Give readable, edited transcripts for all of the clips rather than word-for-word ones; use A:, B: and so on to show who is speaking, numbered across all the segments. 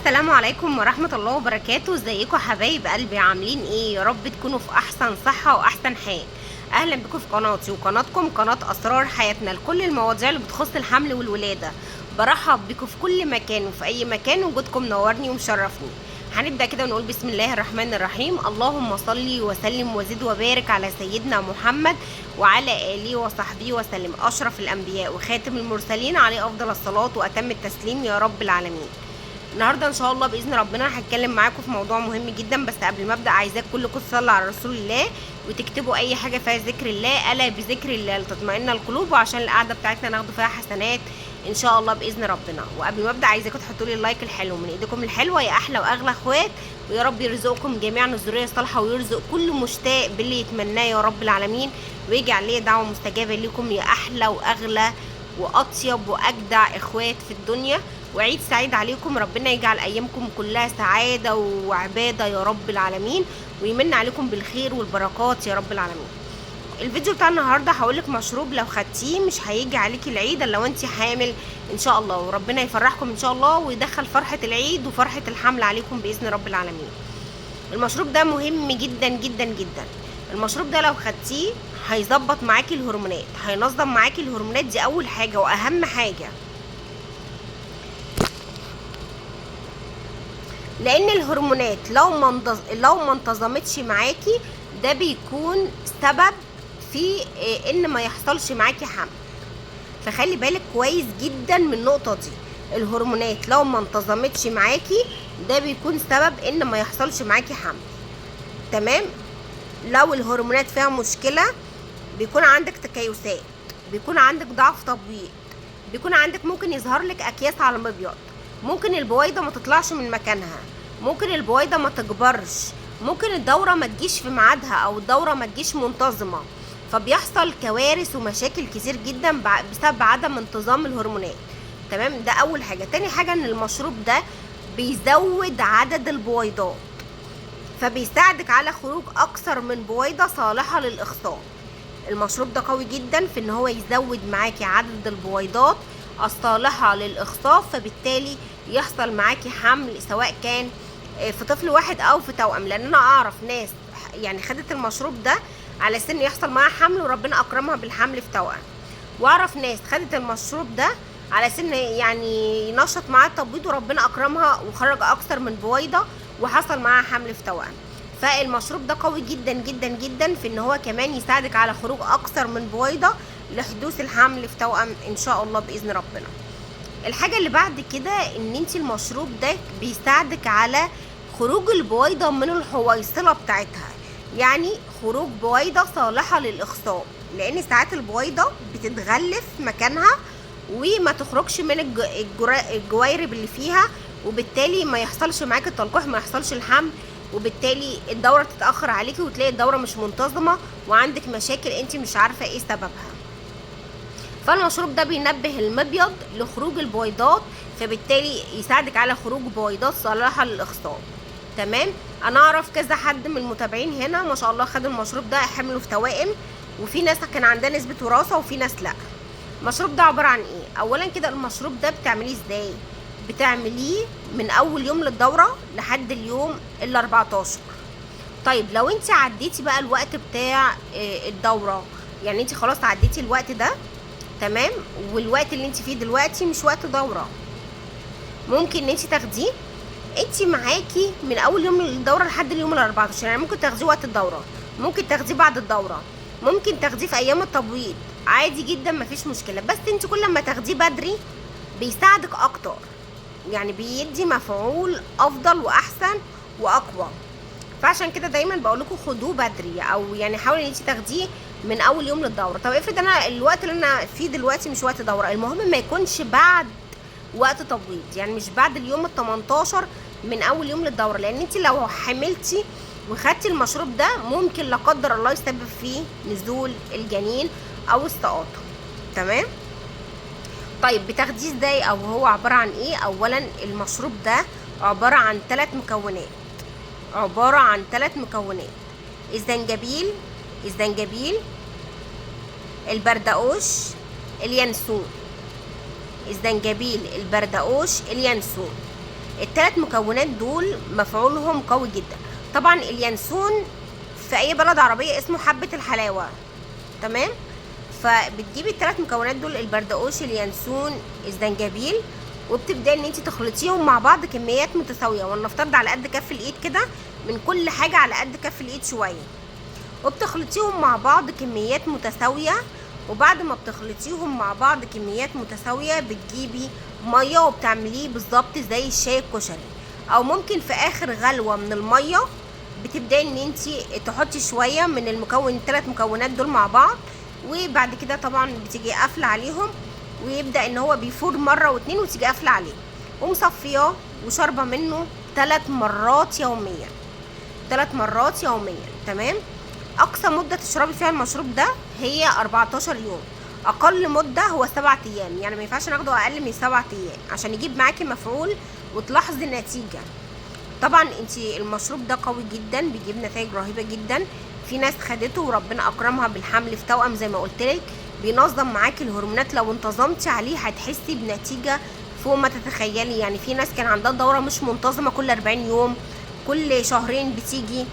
A: السلام عليكم ورحمة الله وبركاته. ازيكم حبايب قلبي؟ عاملين ايه؟ يا رب تكونوا في احسن صحة واحسن حال. اهلا بكم في قناتي وقناتكم قناة اسرار حياتنا، لكل المواضيع اللي بتخص الحمل والولادة. برحب بكم في كل مكان وفي اي مكان، وجودكم نورني ومشرفني. هنبدأ كده ونقول بسم الله الرحمن الرحيم. اللهم صل وسلم وزد وبارك على سيدنا محمد وعلى آله وصحبه وسلم، أشرف الأنبياء وخاتم المرسلين، عليه أفضل الصلاة وأتم التسليم يا رب العالمين. النهارده ان شاء الله باذن ربنا هتكلم معاكم في موضوع مهم جدا، بس قبل ما ابدا عايزاك كلكم تصلوا على رسول الله وتكتبوا اي حاجه فيها ذكر الله، الا بذكر الله لتطمئن القلوب، وعشان القعده بتاعتنا ناخد فيها حسنات ان شاء الله باذن ربنا. وقبل ما ابدا عايزاكم تحطوا لي اللايك الحلو من ايديكم الحلوه يا احلى واغلى اخوات، ويا رب يرزقكم جميعا الذريه الصالحه ويرزق كل مشتاق باللي يتمناه يا رب العالمين، ويجعل لي دعوه مستجابه لكم يا احلى واغلى واطيب واجدع اخوات في الدنيا. وعيد سعيد عليكم، ربنا يجعل ايامكم كلها سعاده وعباده يا رب العالمين، ويمن عليكم بالخير والبركات يا رب العالمين. الفيديو بتاع النهارده هقولك مشروب لو خدتيه مش هيجي عليكي العيد الا لو انت حامل ان شاء الله، وربنا يفرحكم ان شاء الله ويدخل فرحه العيد وفرحه الحمل عليكم باذن رب العالمين. المشروب ده مهم جدا جدا جدا. المشروب ده لو خدتيه هيظبط معاكي الهرمونات، هينظم معاكي الهرمونات، دي اول حاجه واهم حاجه، لان الهرمونات لو ما انتظمتش معاكي ده بيكون سبب في ان ما يحصلش معاكي حمل. فخلي بالك كويس جدا من النقطه دي. الهرمونات لو ما انتظمتش معاكي ده بيكون سبب ان ما يحصلش معاكي حمل. تمام؟ لو الهرمونات فيها مشكله بيكون عندك تكيسات، بيكون عندك ضعف تبويض، بيكون عندك ممكن يظهر لك اكياس على المبيض، ممكن البويضه ما تطلعش من مكانها، ممكن البويضه ما تكبرش، ممكن الدوره ما تجيش في ميعادها او الدوره ما تجيش منتظمه. فبيحصل كوارث ومشاكل كتير جدا بسبب عدم انتظام الهرمونات. تمام؟ ده اول حاجه. تاني حاجه ان المشروب ده بيزود عدد البويضات، فبيساعدك على خروج اكثر من بويضه صالحه للاخصاب. المشروب ده قوي جدا في ان هو يزود معاكي عدد البويضات الصالحه للاخصاب، فبالتالي يحصل معاكي حمل سواء كان في طفل واحد او في توأم. لان انا اعرف ناس يعني خدت المشروب ده على سن يحصل معاها حمل وربنا اكرمها بالحمل في توأم، واعرف ناس خدت المشروب ده على سن يعني ينشط معاها التبويض وربنا اكرمها وخرج اكثر من بويضه وحصل معاها حمل في توأم. فالمشروب ده قوي جدا جدا جدا في ان هو كمان يساعدك على خروج اكثر من بويضه لحدوث الحمل في توأم ان شاء الله باذن ربنا. الحاجه اللي بعد كده ان انت المشروب ده بيساعدك على خروج البويضه من الحويصله بتاعتها، يعني خروج بويضه صالحه للاخصاب، لان ساعات البويضه بتتغلف مكانها وما تخرجش من الجويرب اللي فيها، وبالتالي ما يحصلش معاكي التلقيح، ما يحصلش الحمل، وبالتالي الدوره تتاخر عليكي وتلاقي الدوره مش منتظمه وعندك مشاكل انت مش عارفه ايه سببها. فالمشروب ده بينبه المبيض لخروج البويضات، فبالتالي يساعدك على خروج بويضات صالحه للاخصاب. تمام؟ انا اعرف كذا حد من المتابعين هنا ما شاء الله خدوا المشروب ده حملوا في توائم، وفي ناس كان عندها نسبه وراثه وفي ناس لا. المشروب ده عباره عن ايه؟ اولا كده المشروب ده بتعمليه ازاي؟ بتعمليه من اول يوم للدوره لحد اليوم ال14. طيب لو انت عديتي بقى الوقت بتاع الدوره، يعني انت خلاص عديتي الوقت ده، تمام، والوقت اللي انت فيه دلوقتي مش وقت دوره، ممكن ان انت تاخديه انت معاكي من اول يوم للدوره لحد اليوم ال14. يعني ممكن تاخديه وقت الدوره، ممكن تاخديه بعد الدوره، ممكن تاخديه في ايام التبويض، عادي جدا مفيش مشكله. بس انت كل ما تاخديه بدري بيساعدك اكتر، يعني بيدي مفعول افضل واحسن واقوى. فعشان كده دايما بقول لكم خدوه بدري، او يعني حاولي ان انت تاخديه من اول يوم للدوره. طب افرض انا الوقت اللي انا فيه دلوقتي مش وقت دوره، المهم ما يكونش بعد وقت تبويض، يعني مش بعد اليوم ال18 من اول يوم للدوره، لان انت لو حملتي وخدتي المشروب ده ممكن لا قدر الله يسبب فيه نزول الجنين او اسقاطه. تمام؟ طيب بتاخديه ازاي او هو عباره عن ايه؟ اولا المشروب ده عباره عن 3 مكونات، عباره عن 3 مكونات: الزنجبيل، البردقوش، اليانسون. الزنجبيل، البردقوش، اليانسون. الثلاث مكونات دول مفعولهم قوي جدا. طبعا اليانسون في اي بلد عربيه اسمه حبه الحلاوه، تمام. فبتجيبي الثلاث مكونات دول، البردقوش، اليانسون، الزنجبيل، وبتبداي ان انت تخلطيهم مع بعض كميات متساويه، ولنفترض على قد كف الايد كده، من كل حاجه على قد كف الايد شويه، وبتخلطيهم مع بعض كميات متساويه. وبعد ما بتخلطيهم مع بعض كميات متساويه بتجيبي ميه وبتعمليه بالظبط زي الشاي الكشري، او ممكن في اخر غلوه من الميه بتبداي ان انت تحطي شويه من الثلاث مكونات دول مع بعض، وبعد كده طبعا بتيجي قافله عليهم، ويبدا ان هو بيفور مره واتنين، وتيجي قافله عليه ومصفياه وشاربه منه 3 مرات يوميا، 3 مرات يوميا، تمام. اقصى مده تشربي فيها المشروب ده هي 14 يوم، اقل مده هو 7 ايام، يعني ما ينفعش ناخده اقل من 7 ايام عشان يجيب معاكي مفعول وتلاحظي النتيجه. طبعا انتي المشروب ده قوي جدا، بيجيب نتائج رهيبه جدا. في ناس خدته وربنا اكرمها بالحمل في توأم زي ما قلت لك، بينظم معاكي الهرمونات، لو انتظمتي عليه هتحسي بنتيجه فوق ما تتخيلي. يعني في ناس كان عندها دوره مش منتظمه، كل 40 يوم كل شهرين بتيجي،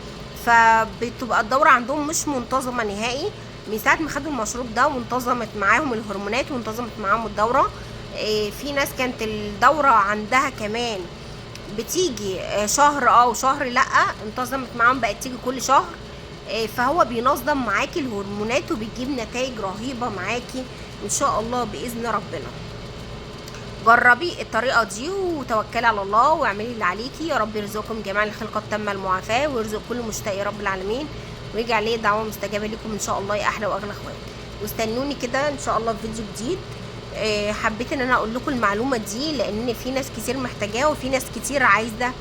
A: فبتبقى الدوره عندهم مش منتظمه نهائي. من ساعه ما خدوا المشروب ده وانتظمت معاهم الهرمونات وانتظمت معاهم الدوره. في ناس كانت الدوره عندها كمان بتيجي شهر وشهر لا، انتظمت معاهم بقت تيجي كل شهر. فهو بينظم معاكي الهرمونات وبيجيب نتائج رهيبه معاكي ان شاء الله باذن ربنا. جربي الطريقه دي وتوكلي على الله واعملي اللي عليكي. يا رب يرزقكم جميعا الخلقه التامه المعافاه، ويرزق كل مشتاق يا رب العالمين، ويجعل لي دعوه مستجابه لكم ان شاء الله يا احلى واغلى اخوات. واستنوني كده ان شاء الله في فيديو جديد. حبيت ان انا اقول لكم المعلومه دي لان في ناس كتير محتاجاها، وفي ناس كتير عايزه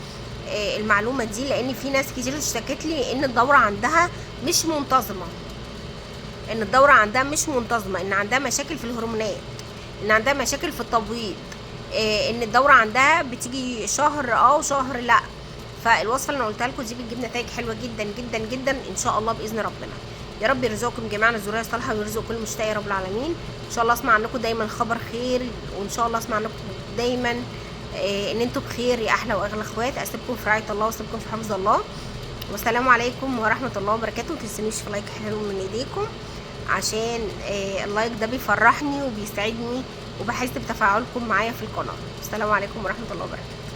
A: المعلومه دي، لان في ناس كتير اشتكت لي ان الدوره عندها مش منتظمه، ان عندها مشاكل في الهرمونات، ان عندها مشاكل في التبويض، ان الدوره عندها بتيجي شهر وشهر لا. فالوصفه اللي انا قلتها لكم دي بتجيب نتائج حلوه جدا جدا جدا ان شاء الله باذن ربنا. يا رب يرزقكم جميعا الذريه الصالحه ويرزق كل مشتاق يا رب العالمين. ان شاء الله اسمع عنكم دايما خبر خير، وان شاء الله اسمع عنكم دايما ان انتم بخير يا احلى واغلى اخوات. اسيبكم في رعايه الله واسيبكم في حفظ الله، والسلام عليكم ورحمه الله وبركاته. متنسونيش في لايك حلو من ايديكم، عشان اللايك ده بيفرحني وبيسعدني وبحس بتفاعلكم معايا في القناه. السلام عليكم ورحمه الله وبركاته.